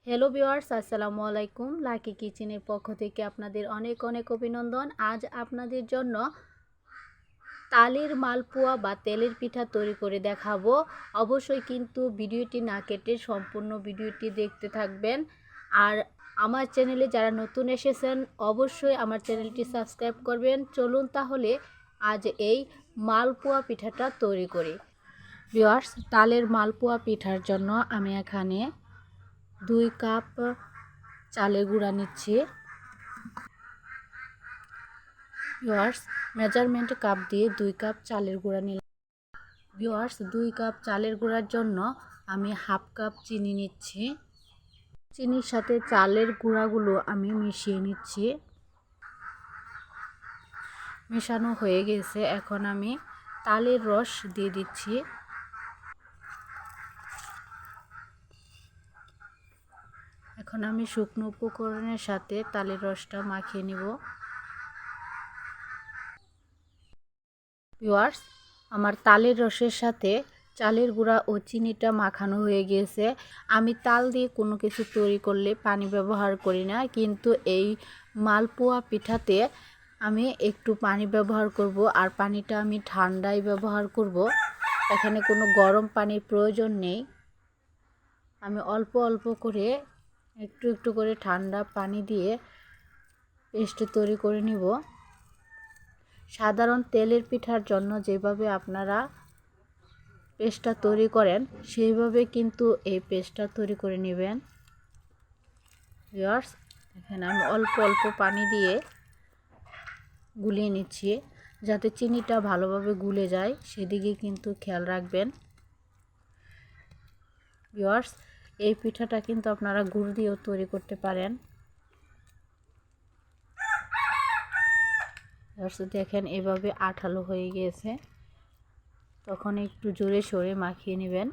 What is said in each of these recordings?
Hello viewers, আসসালামু আলাইকুম। Lucky কিচেনের পক্ষ থেকে আপনাদের অনেক অনেক অভিনন্দন। আজ আপনাদের জন্য তালের মালপোয়া বা তেলের পিঠা তৈরি করে দেখাবো। অবশ্যই কিন্তু ভিডিওটি না কেটে সম্পূর্ণ ভিডিওটি দেখতে থাকবেন। আর আমার চ্যানেলে যারা নতুন এসেছেন অবশ্যই আমার চ্যানেলটি সাবস্ক্রাইব করবেন। চলুন তাহলে আজ এই মালপোয়া পিঠাটা তৈরি করি। ভিউয়ার্স, তালের মালপোয়া পিঠার জন্য আমি এখানে 2 কাপ চালের গুঁড়া নিচ্ছি। ভিউয়ার্স, মেজারমেন্ট কাপ দিয়ে 2 কাপ চালের গুঁড়া নিলাম। ভিউয়ার্স, 2 কাপ চালের গুঁড়ার জন্য আমি হাফ কাপ চিনি নিচ্ছি। চিনির সাথে চালের গুঁড়াগুলো আমি মিশিয়ে নিচ্ছি। মেশানো হয়ে গেছে, এখন আমি তালের রস দিয়ে দিচ্ছি। এখন আমি শুকনো উপকরণের সাথে তালের রসটা মাখিয়ে নিব। ভিউয়ার্স, আমার তালের রসের সাথে চালের গুঁড়া ও চিনিটা মাখানো হয়ে গিয়েছে। আমি তাল দিয়ে কোনো কিছু তৈরি করলে পানি ব্যবহার করি না, কিন্তু এই মালপোয়া পিঠাতে আমি একটু পানি ব্যবহার করব, আর পানিটা আমি ঠান্ডাই ব্যবহার করব। এখানে কোনো গরম পানির প্রয়োজন নেই। আমি অল্প অল্প করে একটু একটু করে ঠান্ডা পানি দিয়ে পেস্ট তৈরি করে নিব। সাধারণ তেলের পিঠার জন্য যেভাবে আপনারা পেস্টটা তৈরি করেন সেইভাবে কিন্তু এই পেস্টটা তৈরি করে নেবেন। ভিউয়ার্স, এখানে আমি অল্প অল্প পানি দিয়ে গুলিয়ে নিচ্ছি, যাতে চিনিটা ভালোভাবে গুলে যায় সেদিকে কিন্তু খেয়াল রাখবেন। ভিউয়ার্স, এই পিঠাটা কিন্তু আপনারা গুড় দিয়েও তৈরি করতে পারেন। দেখেন এভাবে আঠালো হয়ে গিয়েছে, তখন একটু জোরে সোরে মাখিয়ে নেবেন।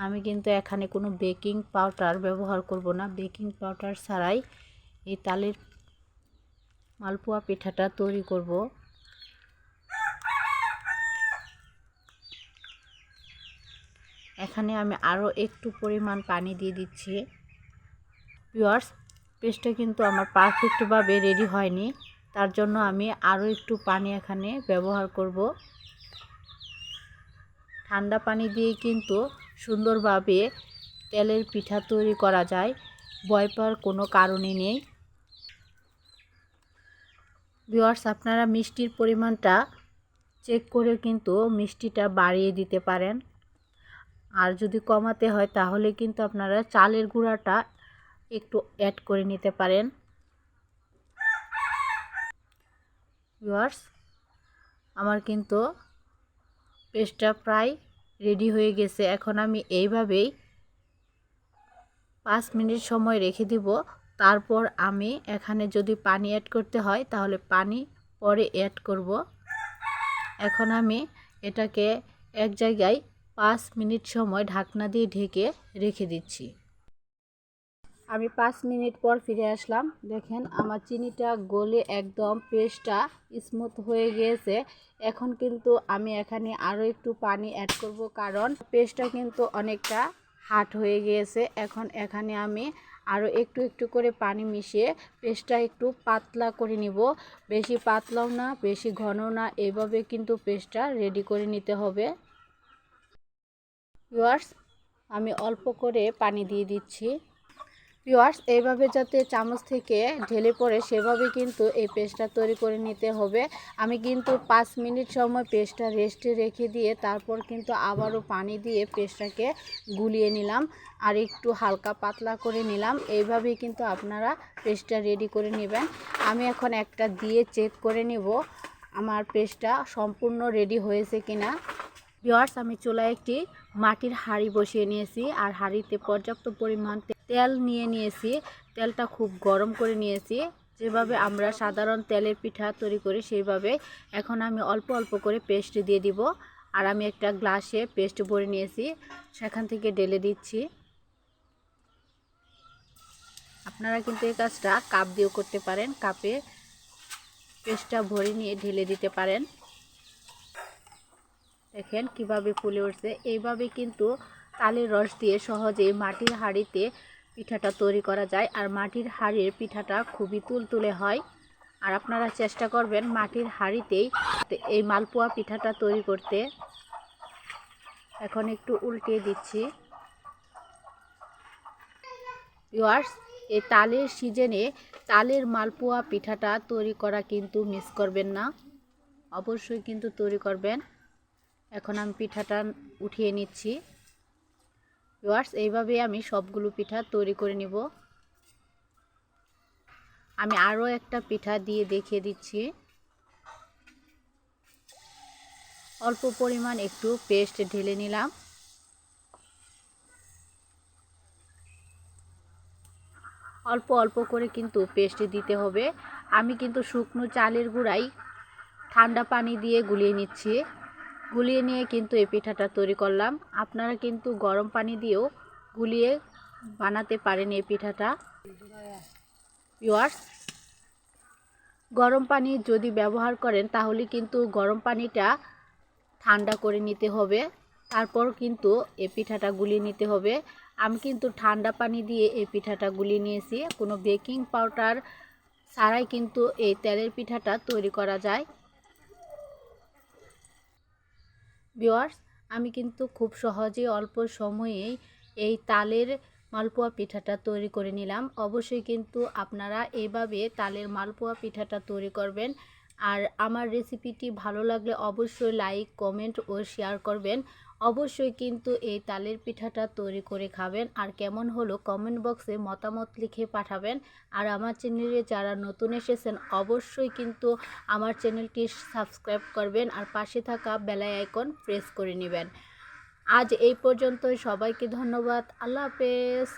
আমি কিন্তু এখানে কোনো বেকিং পাউডার ব্যবহার করব না। বেকিং পাউডার ছাড়াই এই তালের মালপোয়া পিঠাটা তৈরি করব। এখানে আমি আরও একটু পরিমাণ পানি দিয়ে দিচ্ছি। ভিউয়ার্স, পেস্টটা কিন্তু আমার পারফেক্টভাবে রেডি হয়নি, তার জন্য আমি আরও একটু পানি এখানে ব্যবহার করব। ঠান্ডা পানি দিয়ে কিন্তু সুন্দরভাবে তেলের পিঠা তৈরি করা যায়, ভয় পাওয়ার কোনো কারণই নেই। ভিউয়ার্স, আপনারা মিষ্টির পরিমাণটা চেক করে কিন্তু মিষ্টিটা বাড়িয়ে দিতে পারেন, আর যদি কমাতে হয় তাহলে কিন্তু আপনারা চালের গুঁড়াটা একটু অ্যাড করে নিতে পারেন। ভিউয়ার্স, আমার কিন্তু পেস্টটা প্রায় রেডি হয়ে গেছে। এখন আমি এইভাবেই 5 মিনিট সময় রেখে দিব। তারপর আমি এখানে যদি পানি অ্যাড করতে হয় তাহলে পানি পরে অ্যাড করব। এখন আমি এটাকে এক জায়গায় 5 মিনিট সময় ঢাকনা দিয়ে ঢেকে রেখে দিচ্ছি। আমি 5 মিনিট পর ফিরে আসলাম। দেখেন আমার চিনিটা গলে একদম পেস্টটা স্মুথ হয়ে গিয়েছে। এখন কিন্তু আমি এখানে আরও একটু পানি অ্যাড করব, কারণ পেস্টটা কিন্তু অনেকটা হার্ড হয়ে গিয়েছে। এখন এখানে আমি আরও একটু একটু করে পানি মিশিয়ে পেস্টটা একটু পাতলা করে নিব। বেশি পাতলাও না, বেশি ঘনও না, এইভাবে কিন্তু পেস্টটা রেডি করে নিতে হবে। ভিউয়ার্স, আমি অল্প করে পানি দিয়ে দিচ্ছি। ভিউয়ার্স, এইভাবে যাতে চামচ থেকে ঢেলে পড়ে সেভাবে কিন্তু এই পেস্টটা তৈরি করে নিতে হবে। আমি কিন্তু 5 মিনিট সময় পেস্টটা রেস্টে রেখে দিয়ে তারপর কিন্তু আবারও পানি দিয়ে পেস্টটাকে গুলিয়ে নিলাম, আর একটু হালকা পাতলা করে নিলাম। এইভাবেই কিন্তু আপনারা পেস্টটা রেডি করে নেবেন। আমি এখন একটা দিয়ে চেক করে নেব আমার পেস্টটা সম্পূর্ণ রেডি হয়েছে কিনা। ভিউয়ার্স, আমি চুলায় একটি মাটির হাঁড়ি বসিয়ে নিয়েছি, আর হাঁড়িতে পর্যাপ্ত পরিমাণ তেল নিয়ে নিয়েছি। তেলটা খুব গরম করে নিয়েছি, যেভাবে আমরা সাধারণ তেলের পিঠা তৈরি করি সেইভাবে। এখন আমি অল্প অল্প করে পেস্ট দিয়ে দিব, আর আমি একটা গ্লাসে পেস্ট ভরে নিয়েছি, সেখান থেকে ঢেলে দিচ্ছি। আপনারা কিন্তু এই কাজটা কাপ দিয়েও করতে পারেন, কাপে পেস্টটা ভরে নিয়ে ঢেলে দিতে পারেন। দেখেন কিভাবে ফুলে উঠছে। এইভাবে কিন্তু তালের রস দিয়ে সহজেই মাটির হাঁড়িতে পিঠাটা তৈরি করা যায়। আর মাটির হাঁড়ির পিঠাটা খুবই তুলতুলে হয়। আর আপনারা চেষ্টা করবেন মাটির হাঁড়িতেই এই মালপোয়া পিঠাটা তৈরি করতে। এখন একটু উল্টিয়ে দিচ্ছি। ভিউয়ার্স, এই তালের সিজনে তালের মালপোয়া পিঠাটা তৈরি করা কিন্তু মিস করবেন না, অবশ্যই কিন্তু তৈরি করবেন। এখন আমি পিঠাটা উঠিয়ে নিচ্ছি। ভিউয়ার্স, এইভাবে আমি সবগুলো পিঠা তৈরি করে নিব। আমি আরও একটা পিঠা দিয়ে দেখিয়ে দিচ্ছি। অল্প পরিমাণ একটু পেস্ট ঢেলে নিলাম। অল্প অল্প করে কিন্তু পেস্ট দিতে হবে। আমি কিন্তু শুকনো চালের গুঁড়াই ঠান্ডা পানি দিয়ে গুলিয়ে নিচ্ছি। গুলিয়ে নিয়ে কিন্তু এই পিঠাটা তৈরি করলাম। আপনারা কিন্তু গরম পানি দিয়েও গুলিয়ে বানাতে পারেন এই পিঠাটা। ভিউয়ার্স, গরম পানি যদি ব্যবহার করেন তাহলে কিন্তু গরম পানিটা ঠান্ডা করে নিতে হবে, তারপর কিন্তু এই পিঠাটা গুলিয়ে নিতে হবে। আমি কিন্তু ঠান্ডা পানি দিয়ে এই পিঠাটা গুলিয়ে নিয়েছি। কোনো বেকিং পাউডার ছাড়াই কিন্তু এই তেলের পিঠাটা তৈরি করা যায়। ভিউয়ার্স, আমি কিন্তু খুব সহজে অল্প সময়েই এই তালের মালপোয়া পিঠাটা তৈরি করে নিলাম। অবশ্যই কিন্তু আপনারা এইভাবে তালের মালপোয়া পিঠাটা তৈরি করবেন। আর আমার রেসিপিটি ভালো লাগলে অবশ্যই লাইক, কমেন্ট ও শেয়ার করবেন। অবশ্যই কিন্তু এই তালের পিঠাটা তৈরি করে খাবেন। আর কেমন হলো কমেন্ট বক্সে মতামত লিখে পাঠাবেন। আর আমার চ্যানেলে যারা নতুন এসেছেন অবশ্যই কিন্তু আমার চ্যানেলটি সাবস্ক্রাইব করবেন আর পাশে থাকা বেল আইকন প্রেস করে নেবেন। আজ এই পর্যন্তই। সবাইকে ধন্যবাদ। আল্লাহ হাফেজ।